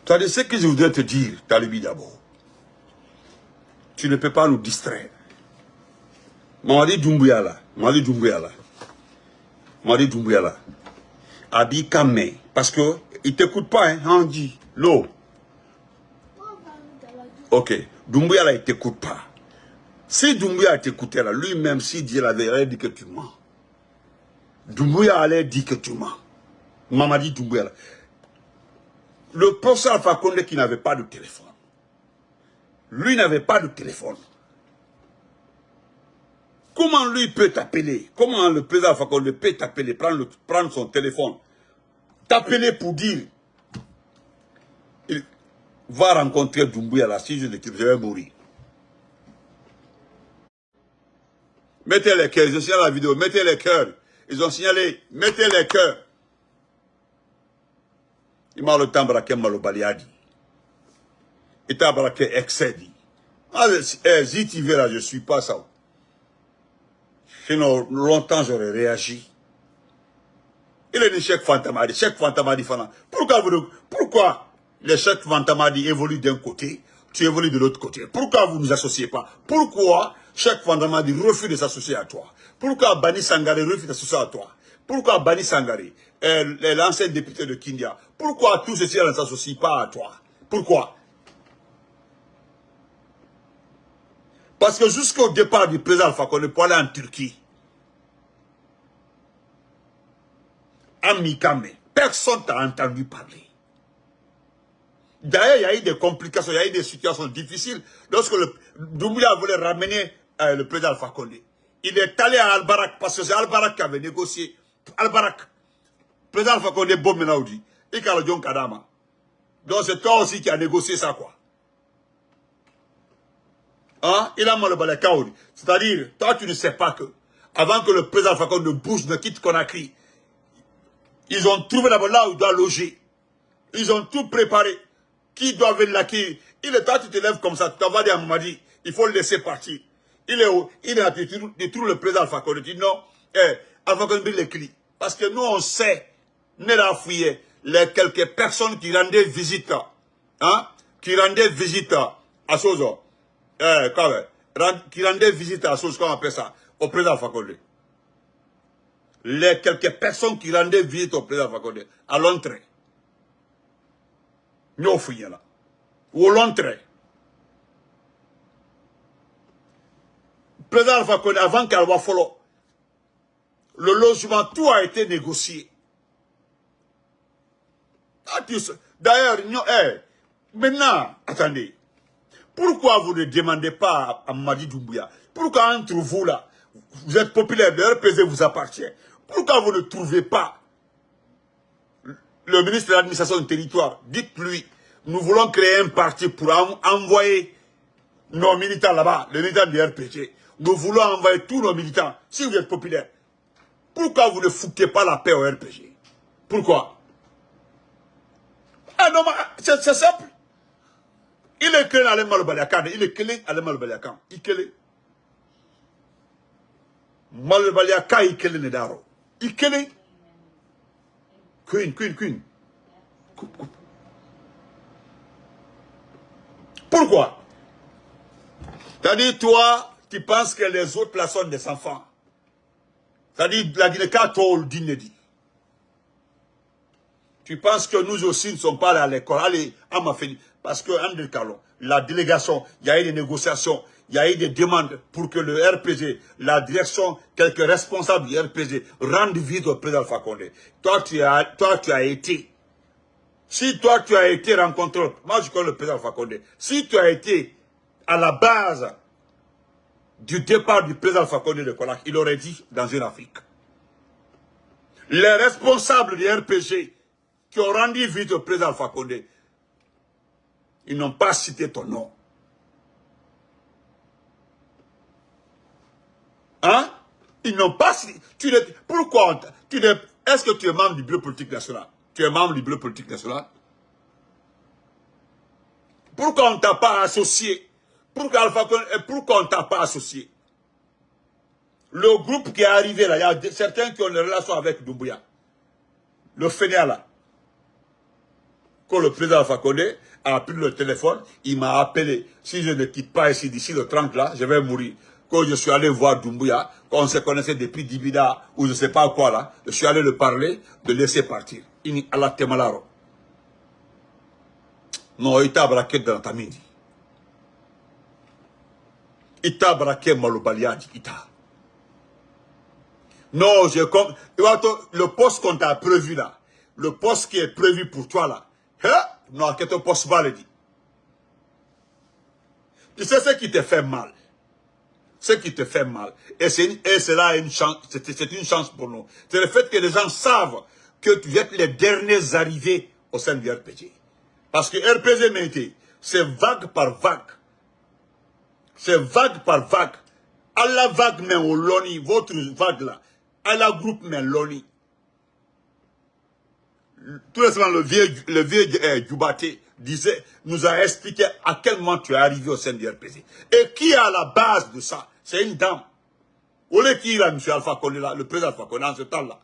C'est-à-dire, ce que je voudrais te dire, Talibi d'abord. Tu ne peux pas nous distraire. Mamadi Doumbouya là. Mamadi Doumbouya là. Mamadi Doumbouya là. Abi Kame. Parce que il t'écoute pas, hein, on dit. L'eau. Ok. Doumbouya là, il t'écoute pas. Si Doumbouya t'écoutait là, lui-même, s'il dit la vérité, il dit que tu mens. Doumbouya allait dire que tu mens. Mamadi Doumbouya là. Le professeur Alpha Condé qui n'avait pas de téléphone. Lui n'avait pas de téléphone. Comment lui peut t'appeler? Comment le président Alpha Condé peut t'appeler, prendre son téléphone, t'appeler pour dire il va rencontrer Doumbouya là, si je vais mourir. Mettez les cœurs, ils ont signalé la vidéo, mettez les cœurs. Ils ont signalé, mettez les cœurs. Il m'a le temps braqué Malobaliadi. Il t'a braqué Excedi. Ah, ZTV là, je ne suis pas ça. Sinon, longtemps j'aurais réagi. Il est dit Cheikh Fantamadi. Cheikh Fantamadi Fana. Pourquoi les Cheikh Fantamadi évoluent d'un côté, tu évolues de l'autre côté? Pourquoi vous ne nous associez pas? Pourquoi Cheikh Fantamadi refuse de s'associer à toi? Pourquoi Bani Sangare refuse de s'associer à toi? Pourquoi Bani Sangare, l'ancien député de Kindia, pourquoi tous ceux-ci ne s'associent pas à toi? Pourquoi? Parce que jusqu'au départ du président Alpha Condé pour aller en Turquie, à Mikame, personne t'a entendu parler. D'ailleurs, il y a eu des complications, il y a eu des situations difficiles lorsque Doumbouya voulait ramener le président Alpha Condé. Il est allé à Al-Barak parce que c'est Al-Barak qui avait négocié. Al-Barak, président Alpha Condé, Bob Menaoudi, et Karl John Kadama. Donc c'est toi aussi qui as négocié ça, quoi. Hein? Il a mal le balai Kaoudi. C'est-à-dire, toi tu ne sais pas que, avant que le président Alpha Condé ne bouge, ne quitte Conakry, ils ont trouvé d'abord là où il doit loger. Ils ont tout préparé. Qui doit venir là, qui... Il est toi, tu te lèves comme ça, tu t'envoies dire à Mamadi, il faut le laisser partir. Il est où? Il est là, tu trouves le président Alpha Condé. Tu dis non, Alpha Condé les clés. Parce que nous, on sait, nous avons fouillé les quelques personnes qui rendaient visite, hein, qui rendaient visite à Sozo. Qui rendaient visite à Sozo, comment on appelle ça, au président Alpha Condé. Les quelques personnes qui rendaient visite au président Alpha Condé, à l'entrée. Nous avons fouillé là. Ou l'entrée. Président Alpha Condé, avant qu'elle va follow, le logement, tout a été négocié. D'ailleurs, maintenant, attendez. Pourquoi vous ne demandez pas à Mamadi Doumbouya? Pourquoi entre vous là, vous êtes populaire, le RPG vous appartient. Pourquoi vous ne trouvez pas le ministre de l'administration du territoire? Dites-lui, nous voulons créer un parti pour envoyer nos militants là-bas, les militants du RPG. Nous voulons envoyer tous nos militants, si vous êtes populaire. Pourquoi vous ne foutez pas la paix au RPG? Pourquoi? Ah non, c'est simple. Il est créé à l'Emal-Baliakan. Il est créé à l'Emal-Baliakan. Il est créé. Mal-Baliakan, il est créé Nedaro. Il est créé. Queen. Pourquoi? C'est-à-dire, toi, tu penses que les autres là sont des enfants. C'est-à-dire, la Guinée-Ka, toi, le Dinedi. Tu penses que nous aussi ne sommes pas allés à l'école. Allez, à ma fin. Parce que, André Kalon, la délégation, il y a eu des négociations, il y a eu des demandes pour que le RPG, la direction, quelques responsables du RPG, rendent visite au président Alpha Condé. Toi, tu as été. Si toi, tu as été rencontré, moi je connais le président Alpha Condé. Si tu as été à la base du départ du président Alpha Condé de Conakry, il aurait dit dans une Afrique. Les responsables du RPG qui ont rendu visite au président Alpha Condé, ils n'ont pas cité ton nom. Hein? Ils n'ont pas cité. Pourquoi? Est-ce que tu es membre du bureau politique national? Tu es membre du bureau politique national? Pourquoi on ne t'a pas associé? Pourquoi on ne t'a pas associé? Le groupe qui est arrivé là, il y a certains qui ont des relations avec Doumbouya. Le FENEA là. quand le président Alpha Condé a pris le téléphone, il m'a appelé. Si je ne quitte pas ici, d'ici le 30 là, je vais mourir. Quand je suis allé voir Doumbouya, quand on se connaissait depuis Dibida, ou je ne sais pas quoi là, je suis allé le parler, de laisser partir. Il a la temalaro. Non, il t'a braqué dans ta midi. Il t'a braqué malobaliadi, il t'a. Non, le poste qu'on t'a prévu là, le poste qui est prévu pour toi là, hein? Non, que ton poste va le dire. Tu sais ce qui te fait mal. Ce qui te fait mal. Et c'est là une chance, c'est une chance pour nous. C'est le fait que les gens savent que tu êtes les derniers arrivés au sein du RPG. Parce que RPG Mété, c'est vague par vague. C'est vague par vague. À la vague mais au loni, votre vague là. À la groupe mais loni. Tout récemment, le vieux Djoubaté nous a expliqué à quel moment tu es arrivé au sein du RPG. Et qui est à la base de ça? C'est une dame. Où est qui là, M. Alpha Condé là, le président Alpha Condé en ce temps-là?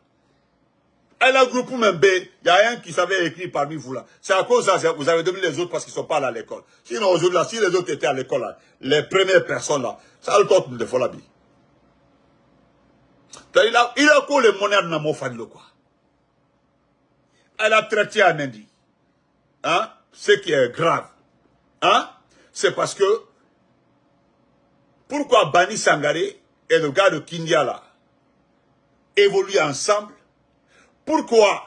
Elle a groupe même B, il y a un qui savait écrire parmi vous là. C'est à cause de ça, vous avez donné les autres parce qu'ils ne sont pas allés à l'école. Sinon aujourd'hui là, si les autres étaient à l'école là, les premières personnes là, ça le compte de Folabi. Il a quoi les monnaies de Namofan le quoi? Elle a traité à Nindi. Hein? Ce qui est grave. Hein? C'est parce que pourquoi Bani Sangaré et le gars de Kindia là évoluent ensemble? Pourquoi,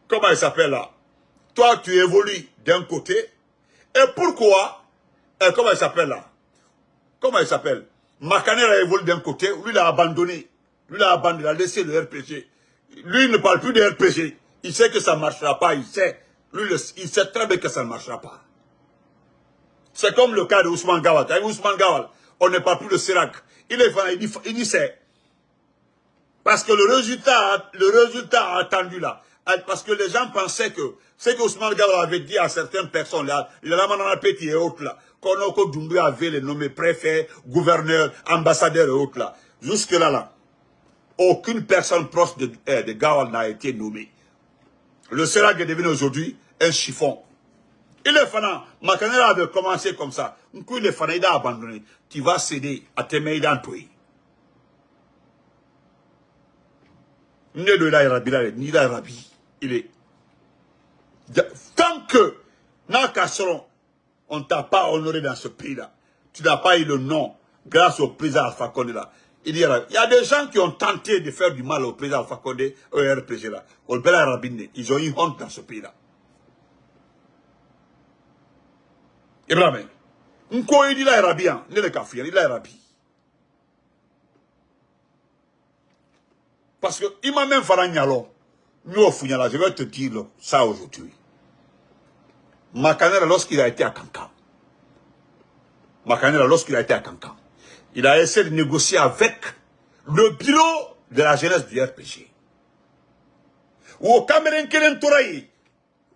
comment il s'appelle là? Toi, tu évolues d'un côté. Et pourquoi, comment il s'appelle là? Comment il s'appelle? Makaner a évolué d'un côté, lui il a abandonné. Lui il a abandonné, il a laissé le RPG. Lui il ne parle plus de RPG. Il sait que ça ne marchera pas, il sait. Lui, il sait très bien que ça ne marchera pas. C'est comme le cas de Ousmane Gawal. Avec Ousmane Gawal, on ne parle plus de Serac. Il dit c'est. Parce que le résultat attendu là, parce que les gens pensaient que ce que Ousmane Gawal avait dit à certaines personnes là, le Lamanana Petit et autres là, qu'on Doumbouya avait les nommés préfets, gouverneurs, ambassadeurs et autres là. Jusque là, aucune personne proche de Gawal n'a été nommée. Le Serac est devenu aujourd'hui un chiffon. Il est fanant. Makanera avait commencé comme ça. Un coup, il est fanant, il a abandonné. Tu vas céder à tes mains dans toi. Il est. Tant que, Nakasseron, on ne t'a pas honoré dans ce pays-là, tu n'as pas eu le nom grâce au président Alpha Condé là. Il y a des gens qui ont tenté de faire du mal au président Alpha Condé, au RPG là. Au Bela Rabine, ils ont eu honte dans ce pays-là. Ibrahim, Nko il dit là Rabien, il est kafir, il est Rabi. Parce que il m'a même fait un nyalo. Nous au Founyala, je vais te dire ça aujourd'hui. Makanera, lorsqu'il a été à Kankan, il a essayé de négocier avec le bureau de la jeunesse du RPG. Au Cameroun Kelen Touraï,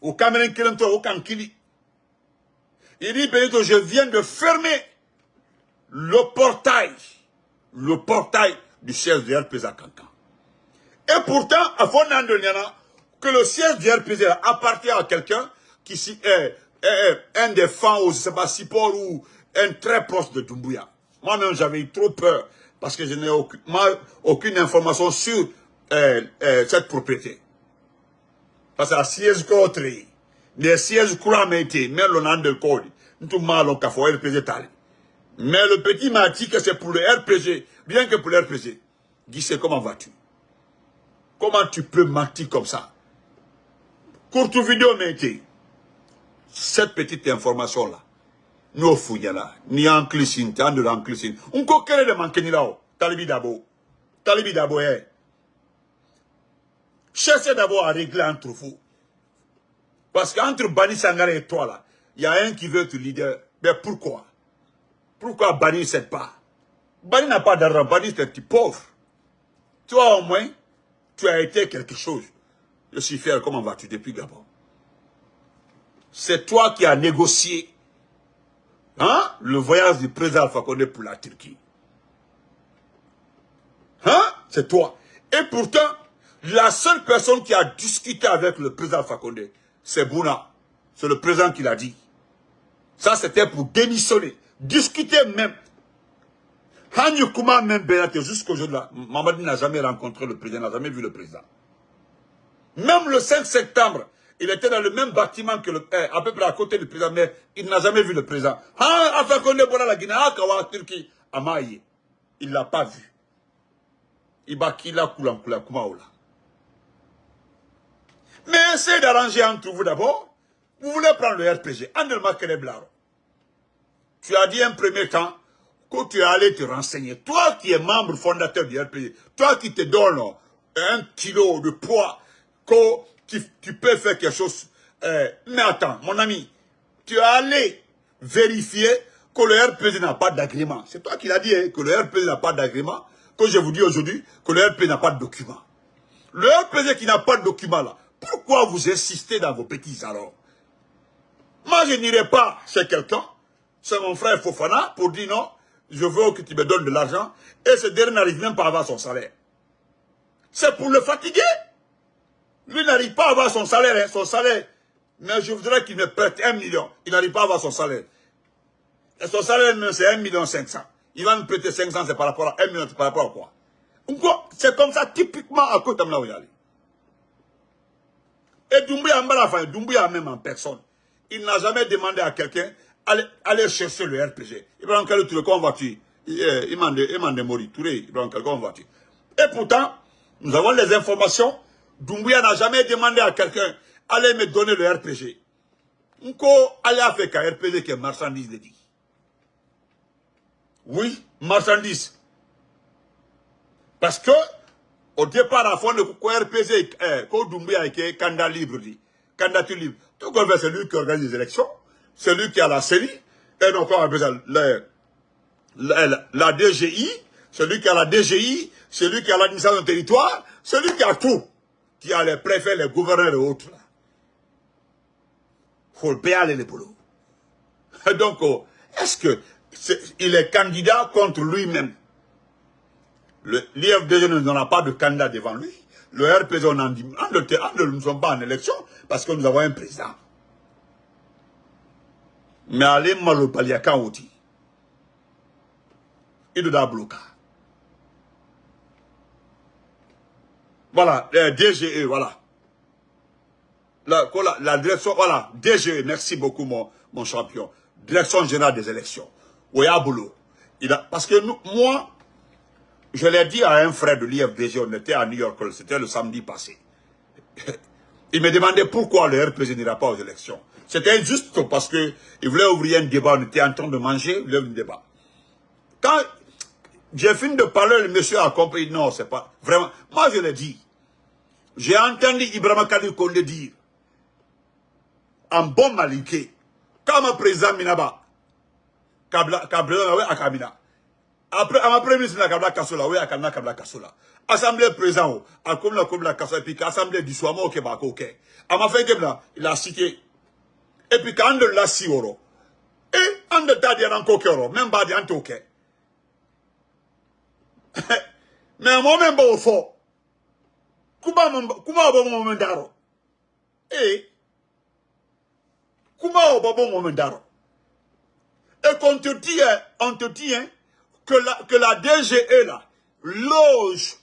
au Cameroun Kelen Touraï, au Kankili. Il dit, Benito, je viens de fermer le portail du siège du RPG à Kankan. Et pourtant, à Fondandoniana, que le siège du RPG appartient à quelqu'un qui est un des fans, ou je ne sais pas, Sipor ou un très proche de Doumbouya. Moi-même, j'avais eu trop peur parce que je n'ai aucune information sur cette propriété. Parce que la siège contre, les sièges courants été, mais le nom de code, tout mal au café, RPG tali. Mais le petit m'a dit que c'est pour le RPG, bien que pour le RPG. Guissé, comment vas-tu? Comment tu peux mentir comme ça? Courte vidéo m'a été. Cette petite information-là, nous au Founyala, ni en clicine, ni en clicine. On coquille de manquer ni là-haut. Talibi d'abord, cherchez d'abord à régler entre vous. Parce qu'entre Bani Sangaré et toi là, il y a un qui veut être leader. Mais pourquoi? Pourquoi Bani ne s'aide pas? Bani n'a pas d'argent, Bani c'est un petit pauvre. Toi au moins, tu as été quelque chose. Je suis fier, comment vas-tu depuis Gabon? C'est toi qui as négocié le voyage du président Alpha Condé pour la Turquie. C'est toi. Et pourtant, la seule personne qui a discuté avec le président Alpha Condé, c'est Bouna. C'est le président qui l'a dit. Ça, c'était pour démissionner. Discuter même. Hanyu Kuma même Benate, jusqu'aujourd'hui, Mamadi n'a jamais rencontré le président, n'a jamais vu le président. Même le 5 septembre, il était dans le même bâtiment que à peu près à côté du président, mais il n'a jamais vu le président. Afin qu'on ait la Guinée, Turquie, Amaï, il ne l'a pas vu. Ibakila Kula Kumaola. Mais essayez d'arranger entre vous d'abord. Vous voulez prendre le RPG. Andelma Keneblaro. Tu as dit un premier temps que tu es allé te renseigner. Toi qui es membre fondateur du RPG, toi qui te donnes 1 kilo de poids, que tu peux faire quelque chose. Mais attends, mon ami, tu es allé vérifier que le RPG n'a pas d'agrément. C'est toi qui l'as dit, hein, que le RPG n'a pas d'agrément. Que je vous dis aujourd'hui que le RPG n'a pas de document. Le RPG qui n'a pas de document là, pourquoi vous insistez dans vos petits alors? Moi, je n'irai pas chez quelqu'un, c'est mon frère Fofana, pour dire non, je veux que tu me donnes de l'argent, et ce dernier n'arrive même pas à avoir son salaire. C'est pour le fatiguer. Lui n'arrive pas à avoir son salaire, hein, mais je voudrais qu'il me prête 1 million. Il n'arrive pas à avoir son salaire. Et son salaire, c'est 1,5 million. Il va me prêter 500, c'est par rapport à 1 million, c'est par rapport à quoi? C'est comme ça, typiquement, à côté de là où il y a. Et Doumbouya même en personne. Il n'a jamais demandé à quelqu'un aller chercher le RPG. Ibrahim Kalou Touré, comment vas-tu? Il m'a demandé, Touré, Ibrahim Kalou, comment vas-tu? Et pourtant, nous avons les informations. Doumbouya n'a jamais demandé à quelqu'un aller me donner le RPG. Nko allez avec un RPG qui est marchandise, dit. Oui, marchandise. Parce que, au départ, à fond, le RPG, quand Doumbouya a été candidat libre, candidature libre. Tout comme c'est lui qui organise les élections, c'est lui qui a la série, et donc on appelle la DGI, c'est lui qui a la DGI, c'est lui qui a l'administration du territoire, c'est lui qui a tout, qui a les préfets, les gouverneurs et autres. Il faut le payer les boulots. Donc, est-ce que il est candidat contre lui-même? L'IFDG n'en a pas de candidat devant lui. Le RPG, on en dit, nous ne sommes pas en élection parce que nous avons un président. Mais allez, malo paliakan oti. Il doit bloquer. Voilà, DGE, voilà. La direction, voilà, DGE, merci beaucoup, mon champion. Direction générale des élections. Oya Boulot. Parce que moi, je l'ai dit à un frère de l'IFDG, on était à New York, c'était le samedi passé. Il me demandait pourquoi le RPG n'ira pas aux élections. C'était injuste parce qu'il voulait ouvrir un débat, on était en train de manger, il voulait un débat. Quand j'ai fini de parler, le monsieur a compris, non, c'est pas vraiment. Moi, je l'ai dit. J'ai entendu Ibrahim Khalil Kondé dire, en bon malinqué, comme président Minaba, Kabila, Akamina. Après, à ma première ministre, la Kabila Kassola, oui, Akamina Kabila Kassola. Assemblée président, à comme la Kassola, et puis assemblée du Swamo, au Québec, ok. À ma fin, il a cité. Et puis quand on l'a si euro. Et on a dit encore euro, même pas dit ok. Mais moi même pas au fond. Comment bon moment d'aro? Et comment bon moment d'aro? Et qu'on te dit, que la DGE là loge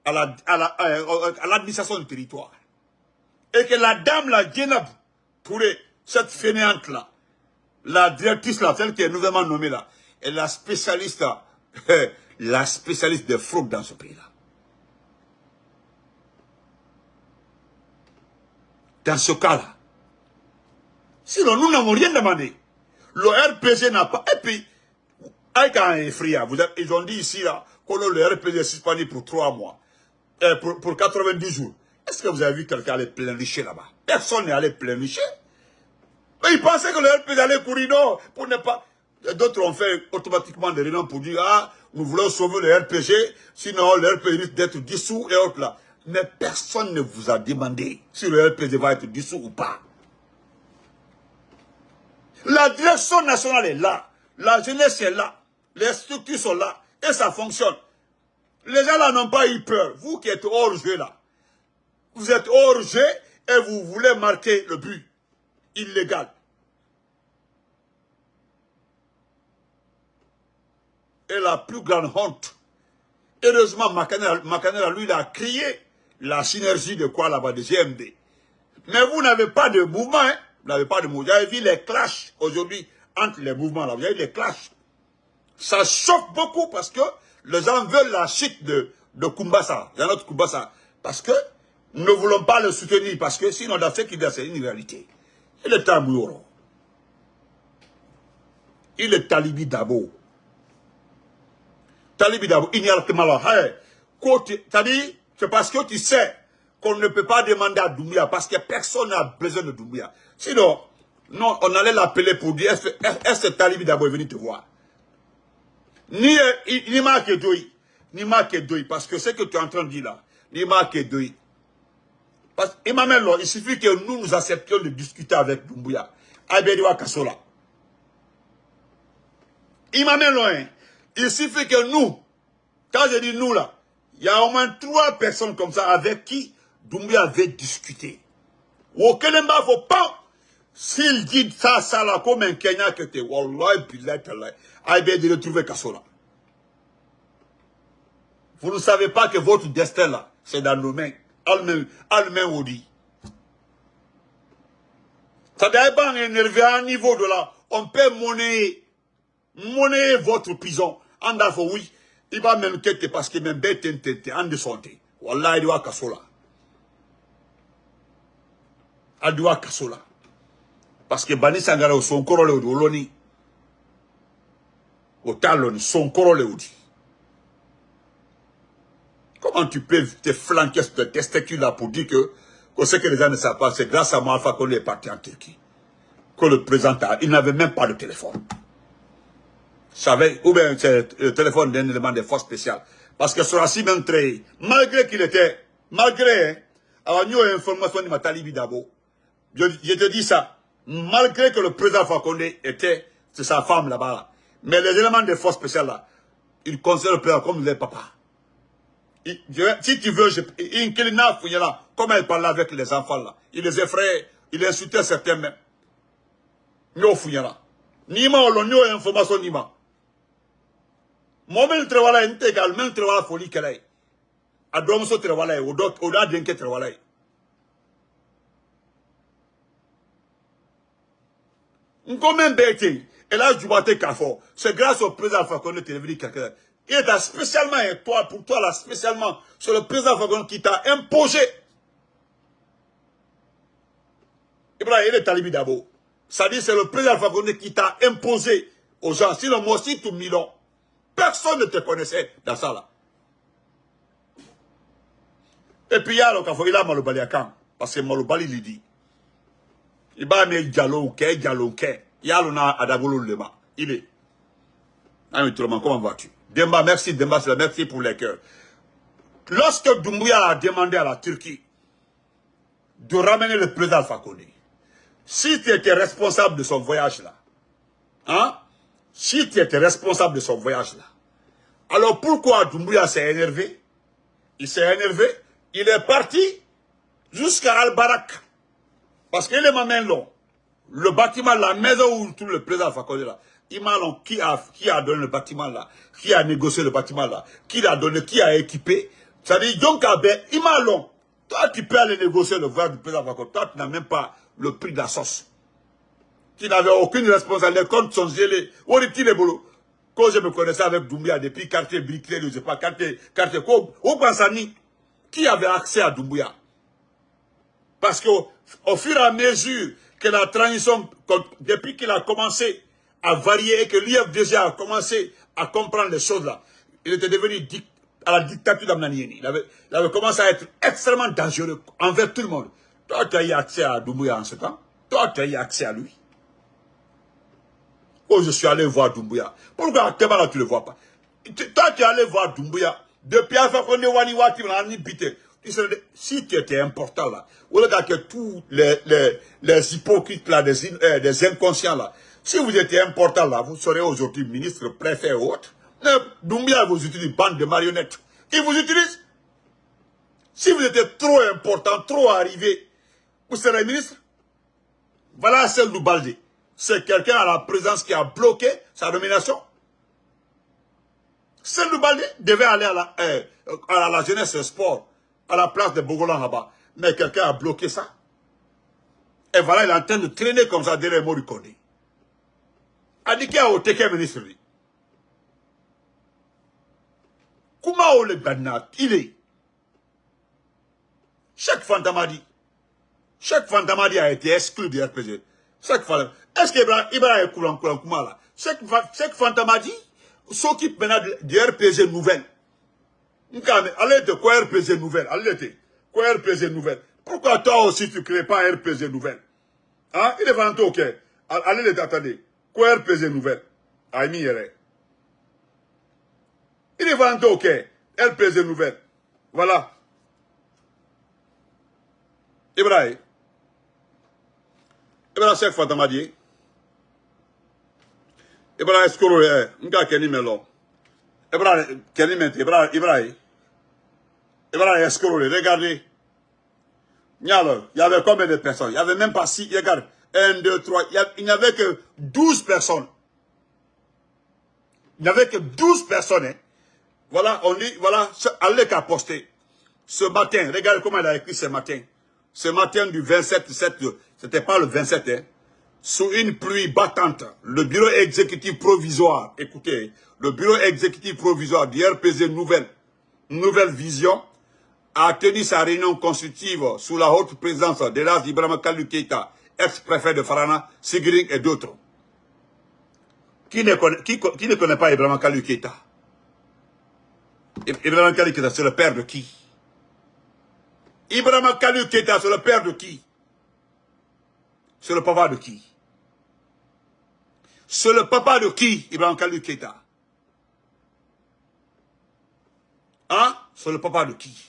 à l'administration du territoire. Et que la dame la Djenab Touré, cette fainéante là, la directrice là, celle qui est nouvellement nommée là, est la spécialiste des fraudes dans ce pays là. Dans ce cas là. Sinon, nous n'avons rien demandé. Le RPG n'a pas. Et puis, avec un effrayant, ils ont dit ici là, que le RPG est suspendu pour 3 mois. Pour 90 jours. Est-ce que vous avez vu quelqu'un aller plein-richer là-bas? Personne n'est allé plein-richer. Mais ils pensaient que le RPG allait courir, non, pour ne pas. D'autres ont fait automatiquement des réunions pour dire, ah, nous voulons sauver le RPG, sinon le RPG risque d'être dissous et autres là. Mais personne ne vous a demandé si le RPG va être dissous ou pas. La direction nationale est là, la jeunesse est là, les structures sont là, et ça fonctionne. Les gens là n'ont pas eu peur. Vous qui êtes hors jeu là, vous êtes hors jeu et vous voulez marquer le but. illégale. Et la plus grande honte. Heureusement, Makanela, lui, il a crié la synergie de quoi là-bas, de GMD. Mais vous n'avez pas de mouvement, hein. Vous n'avez pas de mouvement. Vous avez vu les clashs aujourd'hui entre les mouvements là. Vous avez les clashs. Ça choque beaucoup parce que les gens veulent la chute de Kumbasa. Il y a notre Kumbasa. Parce que nous ne voulons pas le soutenir. Parce que sinon, dans ce qu'il y a, c'est une réalité. Il est Tamouro. Il est Talibi Dabo. Talibi Dabo, il n'y a que malheur. C'est-à-dire, c'est parce que tu sais qu'on ne peut pas demander à Doumbouya parce que personne n'a besoin de Doumbouya. Sinon, non, on allait l'appeler pour dire est-ce que Talibi Dabo est venu te voir? Ni Makedoui, ni Makedoui, parce que ce que tu es en train de dire là, ni Makedoui. Parce il suffit que nous acceptions de discuter avec Doumbouya. Abediwa Kassola. Il suffit que nous, quand je dis nous là, il y a au moins 3 personnes comme ça avec qui Doumbouya avait discuté. Aucun ne faut pas. S'il dit ça là, comme un Kenya que t'es, Wallah, Billah, Aïe de retrouver Kassola. Vous ne savez pas que votre destin là, c'est dans nos mains. Allemain vous dit. Ça doit pas énerver à un niveau de là. On peut monnayer votre prison. En dafo, oui. Il va même quitter parce qu'il même bête en de santé. Wallah, il doit Kassola. Il doit Kassola. Parce que Bani Sangara, son corole au Loni. Au talon, son corole au dit. Comment tu peux te flanquer sur tes testicules là pour dire que ce que les gens ne savent pas, c'est grâce à moi Alpha qu'on est parti en Turquie. Que le président, il n'avait même pas de téléphone. Savait, ou bien c'est le téléphone d'un élément des forces spéciales. Parce que sur la même trait, malgré qu'il était, alors nous avons information de Talibi Dabo. Je te dis ça, malgré que le président Fakonde était, c'est sa femme là-bas. Mais les éléments des forces spéciales là, ils considèrent le président comme leur papa. Si tu veux, comment il parlait avec les enfants là. Il les effrayait, il insultait certains même. Nous fouillons. Nima on l'a information nima. Moi même travail intégral, même travail folie qu'elle est. A dom so travail au dot au da denke travail. Comment bête. Et là je battais Kafo. C'est grâce au président Fakonde que tu es venu quelqu'un. Il est spécialement, et toi, pour toi là, spécialement, c'est le président Fakonde qui t'a imposé. Ibrahim, il est Talibi Dabo. Ça dit, c'est le président Fakonde qui t'a imposé aux gens. Sinon, moi aussi, tout Milon. Personne ne te connaissait dans ça là. Et puis, il y a le Kafo, il a Malobali à Kan. Parce que Malobali, il dit. Il va mettre Diallo ou Ké. Il y a le Adagolo Lema. Il est. Ami Troman, comment vas-tu? Demba, merci, merci pour les cœurs. Lorsque Doumbouya a demandé à la Turquie de ramener le président Fakonde, si tu étais responsable de son voyage là, hein? Si tu étais responsable de son voyage là, alors pourquoi Doumbouya s'est énervé? Il s'est énervé, il est parti jusqu'à Al-Barak. Parce qu'il est ma main long. Le bâtiment, la maison où tout le président Fakonde là, Imalon, qui a donné le bâtiment là, qui a négocié le bâtiment là, qui l'a donné, qui a équipé. C'est-à-dire, donc, Imalon, toi tu peux aller négocier le voyage du président Fakonde, toi tu n'as même pas le prix de la sauce. Tu n'avais aucune responsabilité, les comptes sont gelés. Où est-il les boulots? Quand je me connaissais avec Doumbouya depuis quartier Briquet, je ne sais pas, quartier au Bansani, qui avait accès à Doumbouya? Parce qu'au fur et à mesure que la transition, depuis qu'il a commencé à varier et que l'IFDG a commencé à comprendre les choses là, il était devenu à la dictature d'Amnanieni. Il avait commencé à être extrêmement dangereux envers tout le monde. Toi, tu as eu accès à Doumbouya en ce temps. Toi, tu as eu accès à lui. Oh, je suis allé voir Doumbouya. Pourquoi à Tebala, tu ne le vois pas? Toi, tu es allé voir Doumbouya. Depuis Alpha Condé Waniwati, on a bité. Si tu étais important là, au lieu que tous les hypocrites là, des inconscients là, si vous étiez important là, vous serez aujourd'hui ministre, préfet ou autre. Doumbouya vous utilise bande de marionnettes. Il vous utilise. Si vous étiez trop important, trop arrivé, vous serez ministre. Voilà Seydou Baldé. C'est quelqu'un à la présidence qui a bloqué sa nomination. Seydou Baldé devait aller à la jeunesse et sport, à la place de Bogolan là-bas. Mais quelqu'un a bloqué ça. Et voilà, il est en train de traîner comme ça derrière Mori Kondé. Adiki a ôté quel ministre lui. Comment le Ghana, il est. Chaque Fantamadi a été exclu du RPG. Chaque Fantamadi. Est-ce qu'Ibrahim est coulant là? Chaque Fantamadi s'occupe maintenant du RPG nouvelle. Allez de quoi RPG nouvelle? Allez de quoi RPG nouvelle? Pourquoi toi aussi tu ne crées pas un RPG nouvelle? Hein? Il est vendu ok. Allez les attendez. Quoi RPG nouvelle? Aïmi Yere. Il est vendu ok. RPG nouvelle. Voilà. Ibrahim Cheikh Fantamadi. Ibrahim Skoro, Nga Kenny Melon. Ibrahim Kenny Mente, Ibrahim Skoro, regardez. Il y avait combien de personnes? Il n'y avait même pas 6, regarde. 1, 2, 3, il n'y avait que 12 personnes. Il n'y avait que 12 personnes. Hein. Voilà, on dit, voilà, allez qu'à poster. Ce matin, regardez comment il a écrit ce matin. Ce matin du 27, c'était pas le 27, hein. Sous une pluie battante, le bureau exécutif provisoire, écoutez, le bureau exécutif provisoire du RPZ Nouvelle Vision, a tenu sa réunion constitutive sous la haute présidence de l'As Ibrahima Kalou Keïta, ex-préfet de Farana, Sigring et d'autres. Qui ne connaît pas Ibrahima Kalou Keïta? Ibrahima Kalou Keïta, c'est le père de qui? Ibrahima Kalou Keïta, c'est le père de qui? C'est le papa de qui? C'est le papa de qui, Ibrahima Kalou Keïta? Hein? C'est le papa de qui?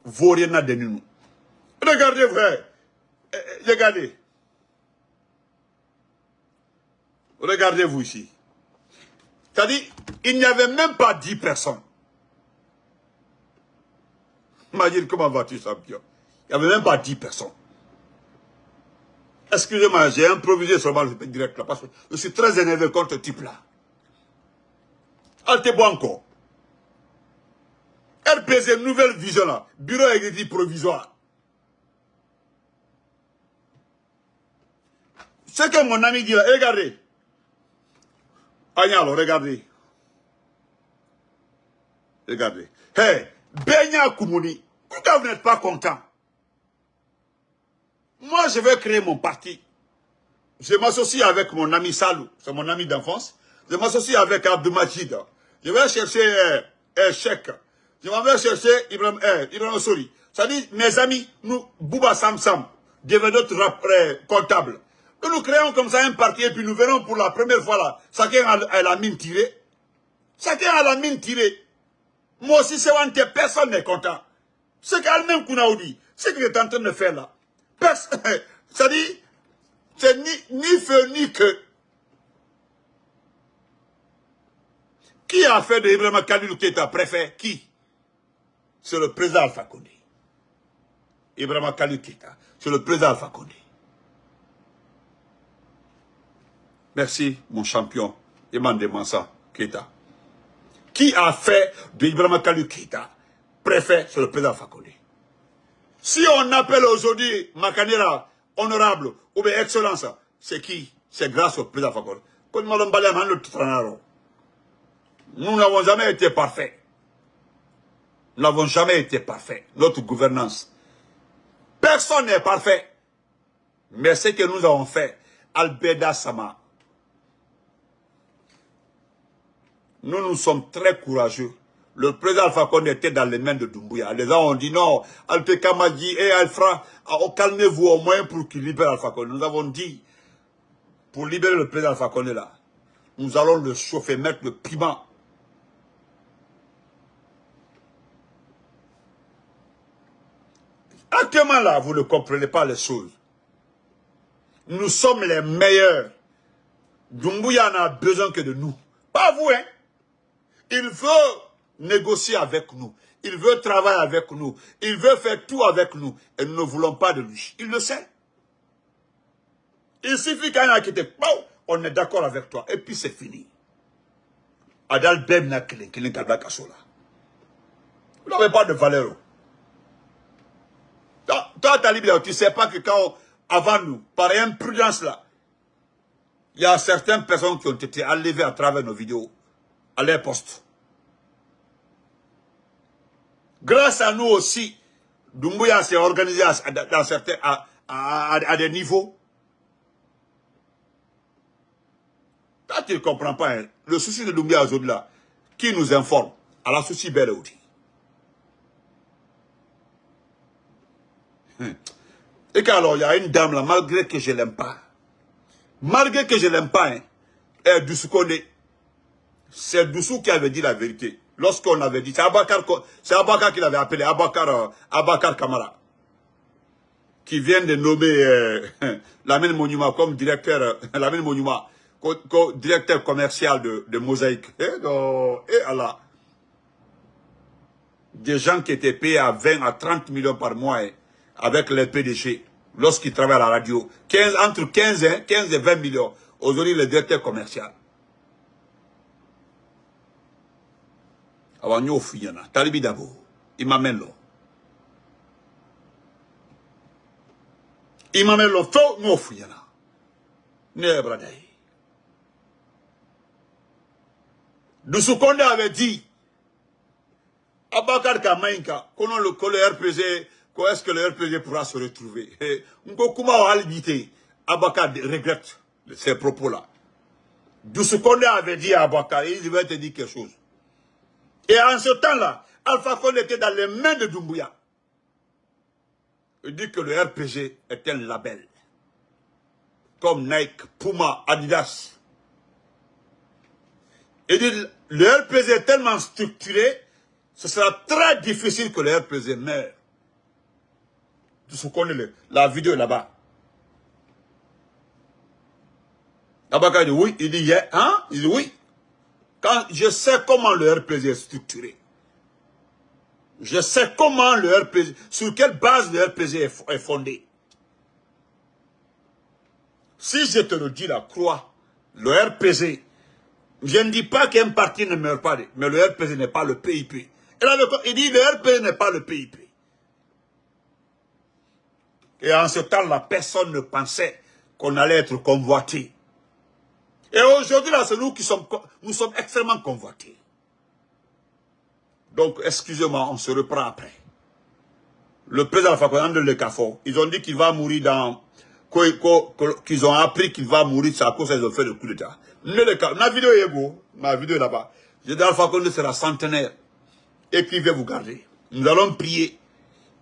Vaurien de nous. Regardez, frère. Regardez. Regardez-vous ici. C'est-à-dire, il n'y avait même pas 10 personnes. Imagine comment vas-tu, champion? Il n'y avait même pas 10 personnes. Excusez-moi, j'ai improvisé seulement le direct là, parce que je suis très énervé contre ce type-là. Alte encore. RPZ Nouvelle Vision là, bureau exécutif provisoire. Ce que mon ami dit là, regardez. Agnalo, regardez. Regardez. Hey, Benya Koumouni, pourquoi vous n'êtes pas content? Moi, je vais créer mon parti. Je m'associe avec mon ami Salou, c'est mon ami d'enfance. Je m'associe avec Abdou Majid. Je vais chercher Cheikh. Je vais chercher Ibrahim Sori. Ça dit, mes amis, nous, Bouba Samsam, devenons notre comptable. Nous créons comme ça un parti et puis nous verrons pour la première fois là, chacun a la mine tirée. Chacun a la mine tirée. Moi aussi, c'est que personne n'est content. C'est qu'Almen Kounaoudi, ce qu'il est en train de faire là. Ça dit, c'est ni feu ni que. Qui a fait de Ibrahima Kalou Keïta préfet? Qui? C'est le président Alpha Condé. Ibrahima Kalou Keïta, c'est le président Alpha Condé. Merci, mon champion, Imande Mansa Keïta. Qui a fait de Ibrahima Kalou Keïta préfet? C'est le président Alpha Condé. Si on appelle aujourd'hui Makanera honorable ou bien excellence, c'est qui? C'est grâce au président Alpha Condé. Nous n'avons jamais été parfaits. Nous n'avons jamais été parfaits. Notre gouvernance. Personne n'est parfait. Mais ce que nous avons fait, Albeda Sama, nous sommes très courageux. Le président Alpha Condé était dans les mains de Doumbouya. Les gens ont dit non, Alpha Kamadji et Alpha, calmez-vous au moins pour qu'il libère Alpha Condé. Nous avons dit, pour libérer le président Alpha Condé là, nous allons le chauffer, mettre le piment. Actuellement là, vous ne comprenez pas les choses. Nous sommes les meilleurs. Doumbouya n'a besoin que de nous. Pas vous, hein. Il veut négocier avec nous. Il veut travailler avec nous. Il veut faire tout avec nous. Et nous ne voulons pas de lui. Il le sait. Il suffit qu'il y en a qui te... On est d'accord avec toi. Et puis c'est fini. Adal Bem na kilin kalba kasola. Vous n'avez pas de valeur. Toi, Talibia, tu ne sais pas que quand, avant nous, par imprudence là, il y a certaines personnes qui ont été enlevées à travers nos vidéos, à leur poste. Grâce à nous aussi, Doumbouya s'est organisé dans certains, à des niveaux. Toi, tu ne comprends pas, hein. Le souci de Doumbouya aujourd'hui là, qui nous informe, à la souci belle aussi. Et qu'alors, il y a une dame là, malgré que je ne l'aime pas. Malgré que je ne l'aime pas, hein, et Doussou Kone, c'est Doussou qui avait dit la vérité. Lorsqu'on avait dit, c'est Abakar qui l'avait appelé, Abakar Kamara, qui vient de nommer Lamine Monument comme directeur, Lamine Monument, directeur commercial de Mosaïque. Et Allah, des gens qui étaient payés à 20 à 30 millions par mois, hein, avec les PDG, lorsqu'ils travaillent à la radio, entre 15 et 20 millions, aujourd'hui le directeur commercial. Awa nyo fuyana, Talibi Dabo, il m'amène là. Il m'amène là, faux nyo fuyana. Ne bradaï. Doussou Kone avait dit, Abakar Kamainka, que le RPG, est-ce que le RPG pourra se retrouver? Nkokuma Albité, Abakar regrette ces propos-là. Doussou Kone avait dit à Abakar, il devait te dire quelque chose. Et en ce temps-là, Alpha Condé était dans les mains de Doumbouya. Il dit que le RPG est un label. Comme Nike, Puma, Adidas. Il dit le RPG est tellement structuré, ce sera très difficile que le RPG meure. Tout connaît la vidéo là-bas. Abaka dit oui, il dit yeah, hein? Il dit oui. Quand je sais comment le RPG est structuré. Je sais comment le RPG, sur quelle base le RPG est fondé. Si je te le dis la croix, le RPG, je ne dis pas qu'un parti ne meurt pas, mais le RPG n'est pas le PIP. Il dit le RPG n'est pas le PIP. Et en ce temps-là, personne ne pensait qu'on allait être convoité. Et aujourd'hui, là, c'est nous qui sommes extrêmement convoités. Donc, excusez-moi, on se reprend après. Le président Alpha Condé de l'Ekafo, ils ont dit qu'il va mourir dans... qu'ils ont appris qu'il va mourir, c'est à cause qu'ils ont fait le coup d'état. Ma vidéo est beau, ma vidéo est là-bas. J'ai dit Alpha Condé sera centenaire. Écrivez, vous gardez. Nous allons prier.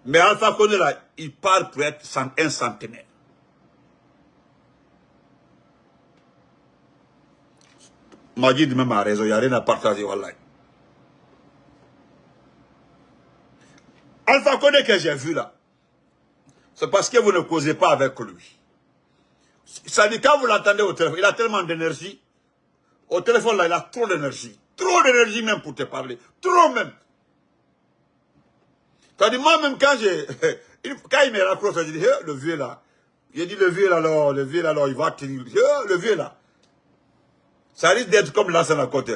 Mais Alpha Condé, là, il part pour être un centenaire. Majid même a raison, il n'y a rien à partager, wallahi. Alpha Condé que j'ai vu là, c'est parce que vous ne causez pas avec lui. Ça dit, quand vous l'entendez au téléphone, il a tellement d'énergie. Au téléphone là, il a trop d'énergie. Trop d'énergie même pour te parler. Trop même. Ça dit, moi-même, quand il me raccroche, je dis, le vieux là. J'ai dit, le vieux là, alors, il va tenir. Le vieux là. Ça risque d'être comme l'ancien côté.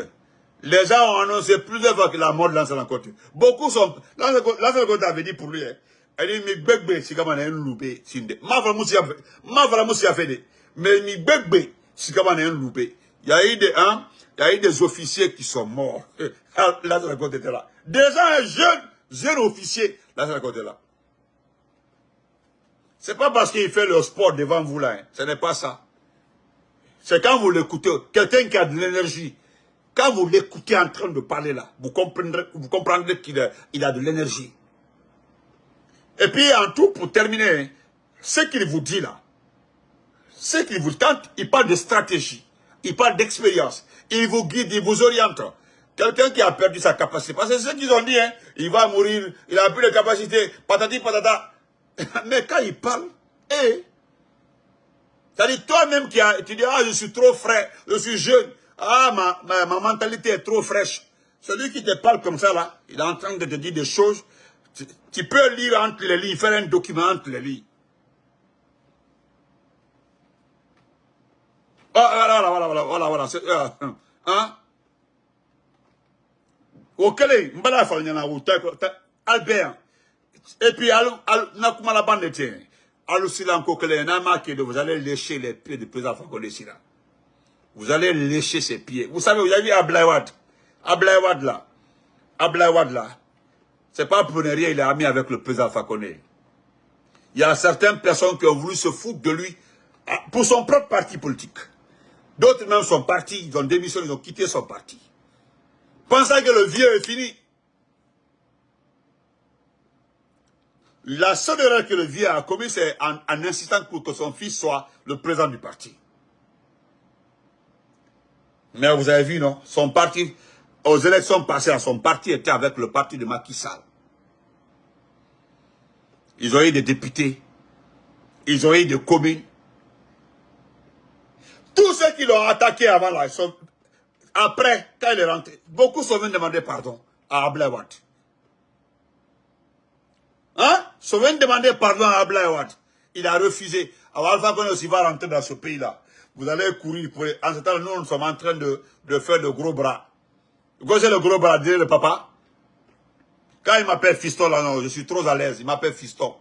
Les gens ont annoncé plusieurs fois que la mort de l'ancien côté. Beaucoup sont... L'ancien côté avait dit pour lui, elle dit, mais bébé, c'est comme un loupé. Ma voilà, a fait. Mais mi bébé, c'est comme un loupé. Il y a eu des officiers qui sont morts. L'ancien côté était là. Des gens jeunes officiers, l'ancien côté là. C'est pas parce qu'il fait le sport devant vous là, hein. Ce n'est pas ça. C'est quand vous l'écoutez, quelqu'un qui a de l'énergie, quand vous l'écoutez en train de parler là, vous comprendrez qu'il a de l'énergie. Et puis en tout, pour terminer, ce qu'il vous dit là, quand il parle de stratégie, il parle d'expérience, il vous guide, il vous oriente. Quelqu'un qui a perdu sa capacité, parce que c'est ce qu'ils ont dit, hein, il va mourir, il n'a plus de capacité, patati patata. Mais quand il parle, c'est-à-dire toi-même tu dis, ah, je suis trop frais, je suis jeune, ah, ma mentalité est trop fraîche. Celui qui te parle comme ça, là, il est en train de te dire des choses. Tu peux lire entre les lignes, faire un document entre les lignes. Oh, voilà. Hein? Auquel, Albert. Et puis, la bande de terrain. Vous allez lécher les pieds du président Fakonde Sira. Vous allez lécher ses pieds. Vous savez, vous avez vu Ablaïwad. Ablaïwad là. C'est pas pour ne rien, il est ami avec le président Fakonde. Il y a certaines personnes qui ont voulu se foutre de lui pour son propre parti politique. D'autres même sont partis, ils ont démissionné, ils ont quitté son parti. Pensant que le vieux est fini. La seule erreur que le vieux a commis, c'est en insistant pour que son fils soit le président du parti. Mais vous avez vu, non? Son parti, aux élections passées, son parti était avec le parti de Macky Sall. Ils ont eu des députés. Ils ont eu des communes. Tous ceux qui l'ont attaqué avant là, après, quand il est rentré, beaucoup sont venus demander pardon à Ablaïwad. Hein? Sont venus demander pardon à Ablaïwad. Il a refusé. Alors Alpha Condé aussi va rentrer dans ce pays-là. Vous allez courir. En ce temps, nous sommes en train de faire de gros bras. Vous connaissez le gros bras, dire le papa? Quand il m'appelle fiston, là, non, je suis trop à l'aise. Il m'appelle fiston.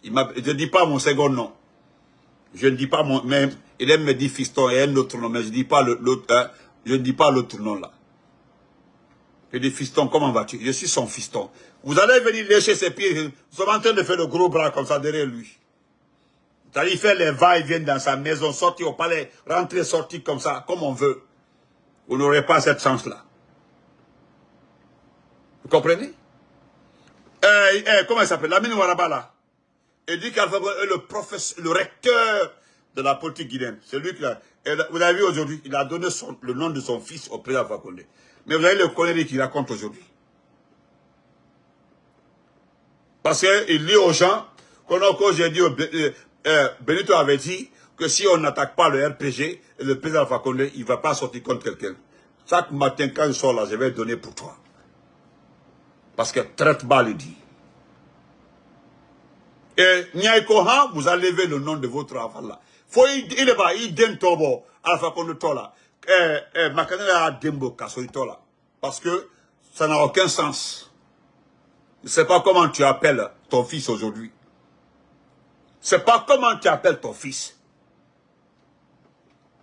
Je ne dis pas mon second nom. Je ne dis pas mon... Mais il aime me dire fiston et un autre nom. Mais je ne dis pas l'autre... je ne dis pas l'autre nom là. Je dis fiston, comment vas-tu? Je suis son fiston. Vous allez venir lécher ses pieds. Nous sommes en train de faire le gros bras comme ça derrière lui. C'est-à-dire, il fait les va-et-vient dans sa maison, sortir au palais, rentrer, sortir comme ça, comme on veut. Vous n'aurez pas cette chance-là. Vous comprenez? Comment il s'appelle? Lamine Ouaraba là. Il dit qu'Alpha Condé est le recteur de la politique guinéenne. C'est lui qui l'a... Vous avez vu aujourd'hui, il a donné le nom de son fils au président Alpha Condé. Mais vous avez le conneries qu'il raconte aujourd'hui. Parce qu'il dit aux gens, quand j'ai dit, Benito avait dit que si on n'attaque pas le RPG, le président Alpha Condé, il ne va pas sortir contre quelqu'un. Chaque matin, quand je sors là, je vais donner pour toi. Parce que traite bas le dit. Et Niaïkohan, vous allez lever le nom de votre enfant là. Faut il est pas, il donne tobo, Alpha Condé tola. Makanela Dembo Kassoi tola. Parce que ça n'a aucun sens. Je ne sais pas comment tu appelles ton fils aujourd'hui. Je ne sais pas comment tu appelles ton fils.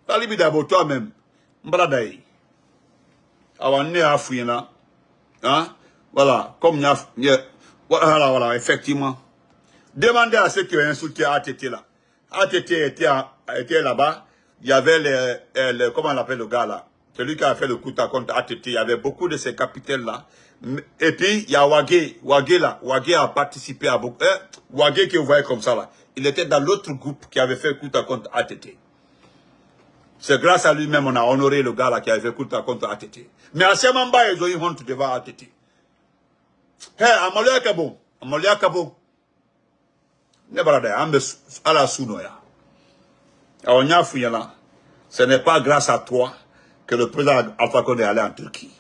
Talibi d'abord toi-même. Mbradaï. Awane a fouillé là. Hein? Voilà. Comme voilà, effectivement. Demandez à ceux qui ont insulté ATT là. ATT était là-bas. Il y avait comment on appelle le gars là? Celui qui a fait le coup de contre ATT. Il y avait beaucoup de ces capitaines là. Et puis, il y a Wagé. Wagé là. Wagé a participé à beaucoup. Wagé que vous voyez comme ça là. Il était dans l'autre groupe qui avait fait le coup de contre ATT. C'est grâce à lui-même on a honoré le gars là qui avait fait le coup de contre ATT. Mais à ce moment ils ont eu honte devant ATT. Hé, Amalia Kabo. Amalia Kabo. Ne balade, ambe ala sounoya. Alors, ce n'est pas grâce à toi que le président Alpha Condé est allé en Turquie.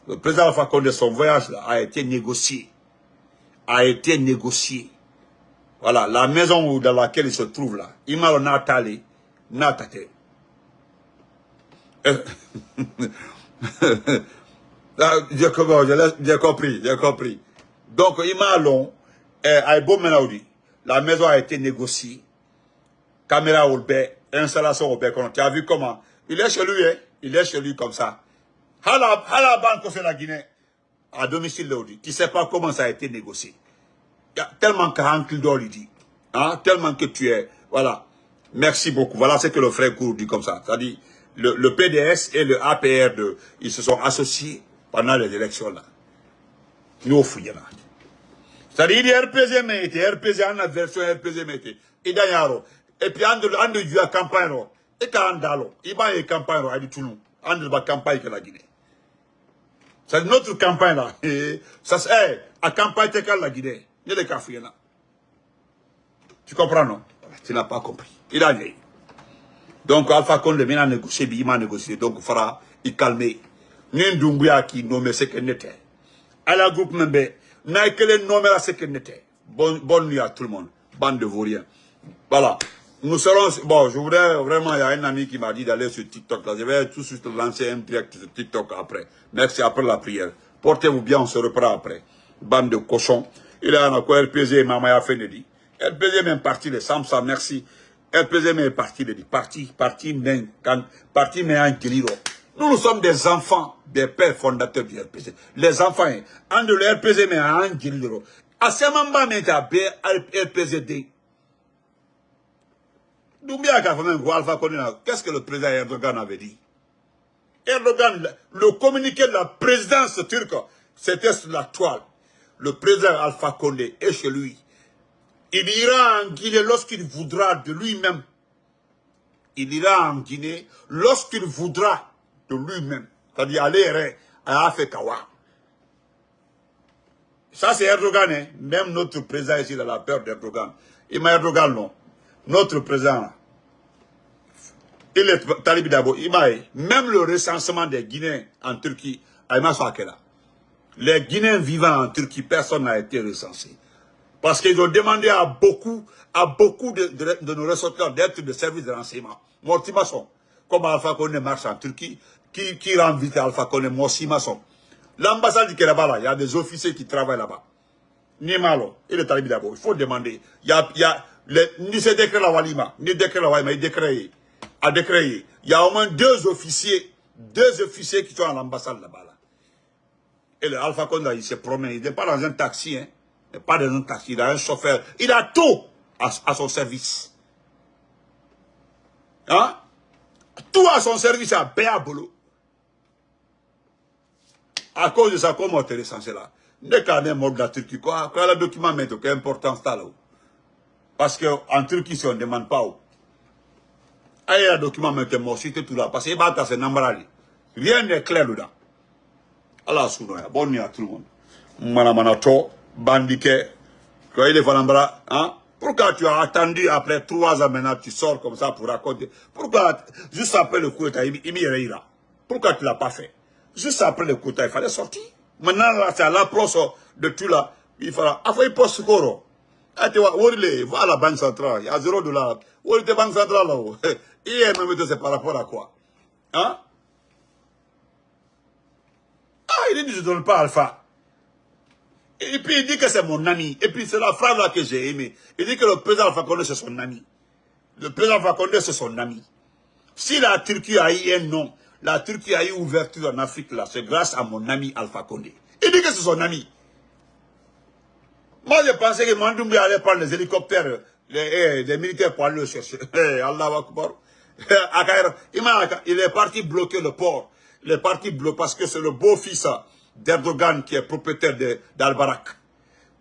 Le président Alpha Condé, son voyage là, a été négocié. Voilà, la maison dans laquelle il se trouve là, il m'a natali, natate. J'ai compris. Donc, il m'a long, la maison a été négociée. Caméra au bec, installation au bec. Tu as vu comment? Il est chez lui, hein? Il est chez lui comme ça. Hala banque, c'est la Guinée. À domicile, tu ne sais pas comment ça a été négocié. Il y a tellement qu'il doit lui dire. Hein? Tellement que tu es. Voilà. Merci beaucoup. Voilà ce que le frère Kourou dit comme ça. C'est-à-dire, le PDS et le APR, ils se sont associés pendant les élections là. Nous, fouillons là. C'est-à-dire, il y a RPG, mais RPG, en a version RPG, mais il y a et puis, on a la campagne, et quand on il y a une campagne, on a dit tout le monde, on a la campagne que la Guinée. C'est notre campagne là. Ça c'est, la campagne que la Guinée. Il y a des cafés là. Tu comprends, non? Tu n'as pas compris. Il a dit. Donc, Alpha Condé, il a négocié, il m'a négocié. Donc, il faudra il calmer. Ni Doumbouya qui nomme ce qu'elle n'était. À la groupe membre, n'a qu'elle nomme ce qu'elle n'était. Bonne nuit à tout le monde. Bande de vauriens. Voilà. Nous serons... Bon, je voudrais vraiment... Il y a un ami qui m'a dit d'aller sur TikTok. Là. Je vais tout de suite lancer un direct sur TikTok après. Merci, après la prière. Portez-vous bien, on se reprend après. Bande de cochons. Il y a un quoi LPG et Mamaya Fenedi. LPG même parti de Samsa, merci. LPG même parti de parti mais un kilo. Nous sommes des enfants des pères fondateurs du LPG. Les enfants, en de le LPG mais un kilo. À ce moment mais à LPGD. Doumbouya qui a fait un Alpha Condé, qu'est-ce que le président Erdogan avait dit? Erdogan, le communiqué de la présidence turque, c'était sur la toile. Le président Alpha Condé est chez lui. Il ira en Guinée lorsqu'il voudra de lui-même. Il ira en Guinée lorsqu'il voudra de lui-même. C'est-à-dire aller à Afekawa. Ça c'est Erdogan, hein? Même notre président ici, il a la peur d'Erdogan. Il m'a Erdogan, non. Notre président, il est Talib Dabo, même le recensement des Guinéens en Turquie, les Guinéens vivant en Turquie, personne n'a été recensé. Parce qu'ils ont demandé à beaucoup de nos ressortissants d'être de services de renseignement. Mortimason, comme Alpha Condé marche en Turquie, qui rend visite à Alpha Condé, Mortimason. L'ambassade du Kérabat, il y a des officiers qui travaillent là-bas. Nimalo, il est Talib Dabo, il faut demander. Ni ce décret la Walima, ni décret la Walima, il décret. Il y a au moins deux officiers qui sont à l'ambassade là-bas. Là. Et le Alpha Condé, il se promène, il n'est pas dans un taxi, hein. Il n'est pas dans un taxi, il a un chauffeur. Il a tout à son service. Hein? Tout à son service à Béabolo. À cause de ça, comment on est recensé là? Dès qu'on est mort de la Turquie, quoi, quand le document met aucune importance là. Parce qu'en Turquie, si on ne demande pas où. Il y a un document maintenant, c'est tout là. Parce que c'est Nambrali. Rien n'est clair dedans. Allah sounoya. Bonne nuit à tout le monde. Manamanato, bandiquet. Quand il est Fanambra, hein? Pourquoi tu as attendu après 3 ans maintenant, tu sors comme ça pour raconter? Pourquoi, juste après le coup d'État, il m'y ira? Pourquoi tu ne l'as pas fait? Juste après le coup d'État, il fallait sortir. Maintenant, c'est à l'approche de tout là. Il fallait, il poste Koro. Va à la banque centrale, il y a $0. Où est la banque centrale là-haut? C'est par rapport à quoi? Hein? Il dit, je ne donne pas Alpha. Et puis il dit que c'est mon ami. Et puis c'est la phrase là que j'ai aimée. Il dit que le président Alpha Condé c'est son ami. Le président Alpha Condé c'est son ami. Si la Turquie a eu un nom, la Turquie a eu ouverture en Afrique là, c'est grâce à mon ami Alpha Condé. Il dit que c'est son ami. Moi, je pensais que Mandoumbi allait prendre les hélicoptères, les militaires pour aller le chercher. Allah Akbar. Il est parti bloquer le port. Il est parti bloquer parce que c'est le beau-fils d'Erdogan qui est propriétaire d'Al-Barak.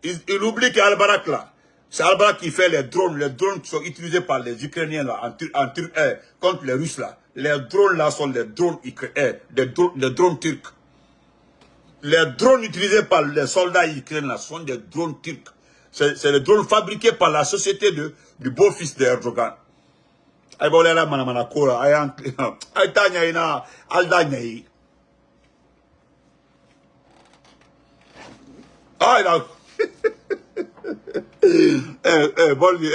Il oublie qu'Al-Barak là, c'est Al-Barak qui fait les drones. Les drones qui sont utilisés par les Ukrainiens là, contre les Russes là. Les drones là sont les drones turcs. Les drones utilisés par les soldats ukrainiens sont des drones turcs. C'est les drones fabriqués par la société du beau-fils d'Erdogan. Ah, il a... Bonne nuit,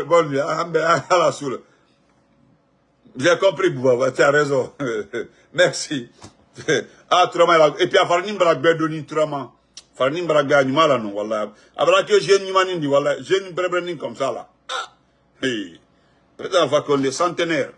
bonne nuit, à la soule. J'ai compris, Bouba, tu as raison. Merci. Ah, Turama, et puis à Farnim Bragbe, Turama. Farnim Bragbe, animal, non, voilà. Après que j'ai une manine, voilà, j'ai une brébrening comme ça, là. Hey, président Alpha Condé, centenaire.